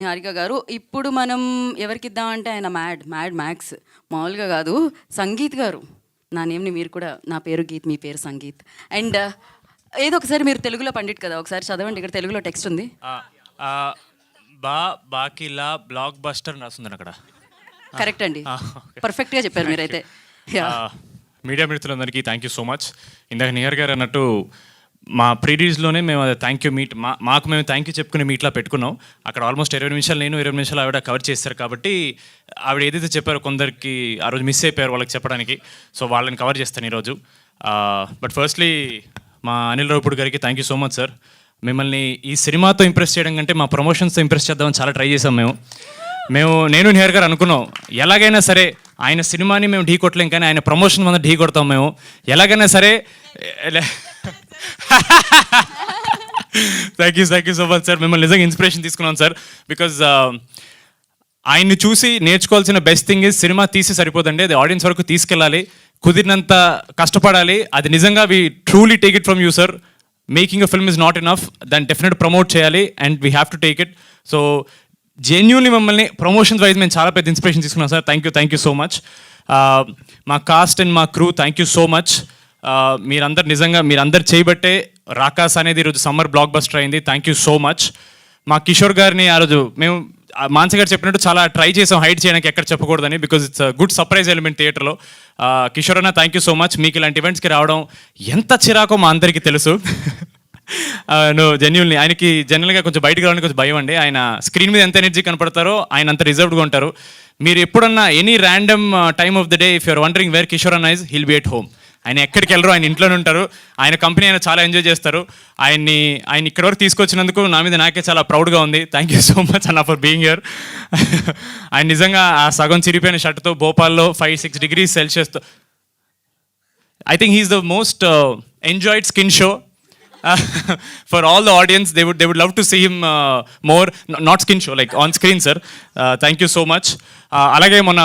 హారిక గారు ఇప్పుడు మనం ఎవరికిద్దామంటే ఆయన మ్యాడ్ మ్యాక్స్ మామూలుగా కాదు. సంగీత్ గారు, నా నేమ్ని మీరు కూడా, నా పేరు గీత్, మీ పేరు సంగీత్. అండ్ ఏదో ఒకసారి మీరు తెలుగులో పండిట్ కదా, ఒకసారి చదవండి. ఇక్కడ తెలుగులో టెక్స్ట్ ఉంది. బాకిలా బ్లాక్ బస్టర్ రాస్తుంది అక్కడ. కరెక్ట్ అండి, పర్ఫెక్ట్గా చెప్పారు మీరైతే. మీడియా మిత్రులందరికీ థ్యాంక్ యూ సో మచ్. ఇందాక నియర్ గారు అన్నట్టు మా ప్రీడీస్లోనే మేము అది థ్యాంక్ యూ మీట్ మాకు మేము థ్యాంక్ యూ చెప్పుకునే మీట్లా పెట్టుకున్నాం. అక్కడ ఆల్మోస్ట్ 20 నిమిషాలు నేను, 20 నిమిషాలు ఆవిడ కవర్ చేశారు. కాబట్టి ఆవిడ ఏదైతే చెప్పారో కొందరికి ఆ రోజు మిస్ అయిపోయారు వాళ్ళకి చెప్పడానికి, సో వాళ్ళని కవర్ చేస్తాను ఈరోజు. బట్ ఫస్ట్లీ మా అనిల్ రావుపూడి గారికి thank you so much sir. మిమ్మల్ని ఈ సినిమాతో ఇంప్రెస్ చేయడం కంటే మా ప్రమోషన్స్తో ఇంప్రెస్ చేద్దామని చాలా ట్రై చేసాం నేను నియర్ గారు అనుకున్నాం ఎలాగైనా సరే ఆయన సినిమాని మేము ఢీ కొట్టలేం, కానీ ఆయన ప్రమోషన్ మీద ఢీ కొడతాం మేము ఎలాగైనా సరే. Thank you so much sir. మిమ్మల్ని నిజంగా ఇన్స్పిరేషన్ తీసుకున్నాం సార్. బికాజ్ ఆయన్ని చూసి నేర్చుకోవాల్సిన బెస్ట్ థింగ్ ఇస్ సినిమా తీసి సరిపోదండి, అది ఆడియన్స్ వరకు తీసుకెళ్ళాలి, కుదిరినంత కష్టపడాలి. అది నిజంగా we truly take it from you sir. Making a film is not enough, దాన్ని డెఫినెట్ ప్రమోట్ చేయాలి and we have to take it. So genuinely మిమ్మల్ని ప్రమోషన్స్ వైజ్ మేము చాలా పెద్ద ఇన్స్పిరేషన్ తీసుకున్నాం sir. Thank you so much. మా cost and మా crew thank you so much. మీరందరు చేయబట్టే రాకాస్ అనేది ఈరోజు సమ్మర్ బ్లాక్ బస్టర్ అయింది. Thank you so much. మా కిషోర్ గారిని ఆ రోజు మేము మాన్స గారు చెప్పినట్టు చాలా ట్రై చేసాం హైడ్ చేయడానికి, ఎక్కడ చెప్పకూడదని, because it's good surprise element థియేటర్లో. కిషోర్ అన్న థ్యాంక్ యూ సో మచ్. మీకు ఇలాంటి ఈవెంట్స్కి రావడం ఎంత చిరాకో మా అందరికీ తెలుసు. జెన్యున్లీ ఆయనకి జనరల్గా కొంచెం బయటకు రావడానికి కొంచెం భయం అండి. ఆయన స్క్రీన్ మీద ఎంత ఎనర్జీ కనపడతారో ఆయన అంత రిజర్వ్డ్గా ఉంటారు. మీరు ఎప్పుడన్నా any random time of the day if you are wondering where Kishore అన్న is, he'll be at home. ఆయన ఎక్కడికి వెళ్ళరు, ఆయన ఇంట్లోనే ఉంటారు. ఆయన కంపెనీ ఆయన చాలా ఎంజాయ్ చేస్తారు. ఆయన ఇక్కడ వరకు తీసుకొచ్చినందుకు నా మీద నాకే చాలా ప్రౌడ్గా ఉంది. థ్యాంక్ యూ సో మచ్ అన్న ఫర్ బీయింగ్ హియర్. ఆయన నిజంగా ఆ సగం చిరిగిపోయిన షర్ట్తో భోపాల్లో 5-6 degrees Celsiusతో, I think he is the most enjoyed skin show for all the audience. They would love to see him more, not skin show, like on screen sir. Thank you so much. అలాగే మొన్న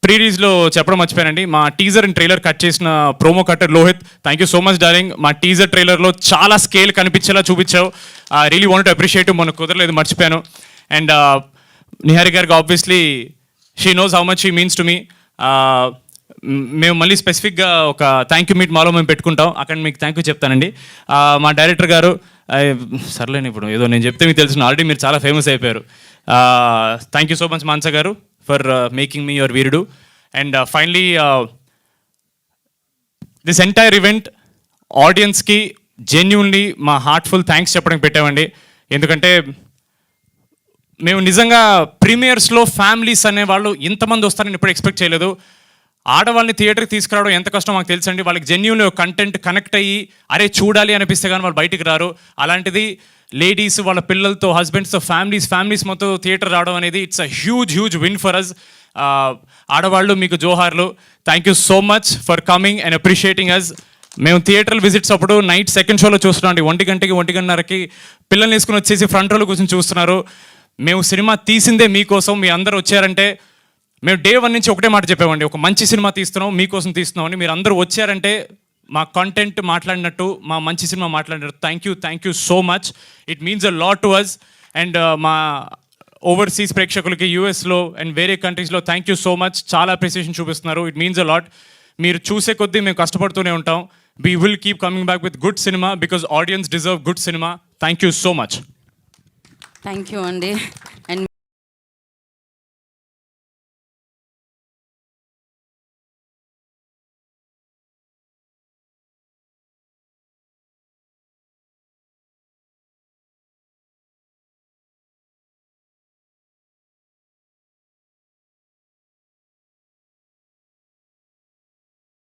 ప్రీరీస్లో చెప్పడం మర్చిపోయానండి, మా teaser and trailer cut చేసిన promo cutter Lohith, thank you so much darling. మా teaser ట్రైలర్లో చాలా scale కనిపించేలా చూపించావు. Really want to appreciate. మొన్న కుదరలేదు, మర్చిపోయాను. అండ్ నిహారి గారికి obviously she knows how much she means to me. మేము మళ్ళీ స్పెసిఫిక్గా ఒక థ్యాంక్ యూ మీట్ మాలో మేము పెట్టుకుంటాం, అక్కడ మీకు థ్యాంక్ యూ చెప్తానండి. మా డైరెక్టర్ గారు, సర్లేని ఇప్పుడు ఏదో నేను చెప్తే మీకు తెలుసు, ఆల్రెడీ మీరు చాలా ఫేమస్ అయిపోయారు. థ్యాంక్ యూ సో మచ్ మాన్స గారు for making me your Veerudu. And finally this entire event ఆడియన్స్కి జెన్యూన్లీ మా హార్ట్ఫుల్ థ్యాంక్స్ చెప్పడానికి పెట్టామండి. ఎందుకంటే మేము నిజంగా ప్రీమియర్స్లో ఫ్యామిలీస్ అనేవాళ్ళు ఇంతమంది వస్తారని ఎప్పుడు ఎక్స్పెక్ట్ చేయలేదు. ఆడవాళ్ళని థియేటర్కి తీసుకురావడం ఎంత కష్టం మాకు తెలుసండి. వాళ్ళకి జెన్యూన్లీ కంటెంట్ కనెక్ట్ అయ్యి అరే చూడాలి అనిపిస్తే కానీ వాళ్ళు బయటికి రారు. అలాంటిది లేడీస్ వాళ్ళ పిల్లలతో, హస్బెండ్స్తో, ఫ్యామిలీస్ మొత్తం థియేటర్ రావడం అనేది it's a huge win for us. ఆడవాళ్ళు మీకు జోహార్లు. Thank you so much for coming and appreciating us. మేము థియేటర్ విజిట్స్ అప్పుడు నైట్ సెకండ్ షోలో చూస్తున్నాం అండి, 1 గంటకి 1:30కి పిల్లల్ని వేసుకుని వచ్చేసి ఫ్రంట్ రోలో కూర్చొని చూస్తున్నారు. మేము సినిమా తీసిందే మీకోసం, మీ అందరూ వచ్చారంటే మేము డే 1 నుంచి ఒకటే మాట చెప్పామండి, ఒక మంచి సినిమా తీస్తున్నాం, మీకోసం తీస్తున్నాం అని. మీరు అందరూ వచ్చారంటే మా కంటెంట్ మాట్లాడినట్టు, మా మంచి సినిమా మాట్లాడినట్టు. Thank you so much. It means a lot to us. And మా ఓవర్సీస్ ప్రేక్షకులకి యూఎస్లో అండ్ వేరే కంట్రీస్లో థ్యాంక్ యూ సో మచ్. చాలా అప్రిసియేషన్ చూపిస్తున్నారు. It means a lot. మీరు చూసే కొద్దీ మేము కష్టపడుతూనే ఉంటాం. We will keep coming back with good cinema because audience deserve good cinema. Thank you so much. Thank you అండి. అండ్